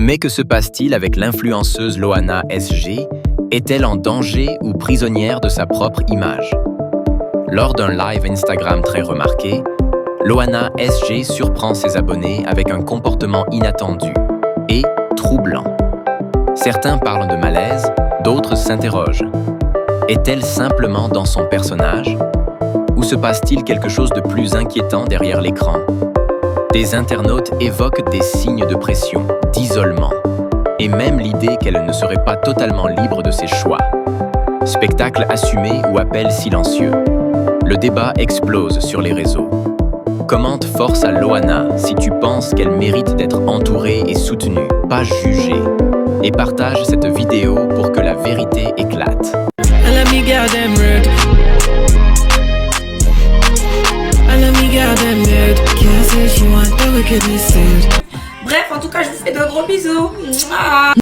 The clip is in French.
Mais que se passe-t-il avec l'influenceuse Loana SG? Est-elle en danger ou prisonnière de sa propre image? Lors d'un live Instagram très remarqué, Loana SG surprend ses abonnés avec un comportement inattendu et troublant. Certains parlent de malaise, d'autres s'interrogent. Est-elle simplement dans son personnage? Ou se passe-t-il quelque chose de plus inquiétant derrière l'écran? Des internautes évoquent des signes de pression, d'isolement, et même l'idée qu'elle ne serait pas totalement libre de ses choix. Spectacle assumé ou appel silencieux. Le débat explose sur les réseaux. Commente force à Loana si tu penses qu'elle mérite d'être entourée et soutenue, pas jugée. Et partage cette vidéo pour que la vérité éclate. Bref, en tout cas, je vous fais de gros bisous. Mouah.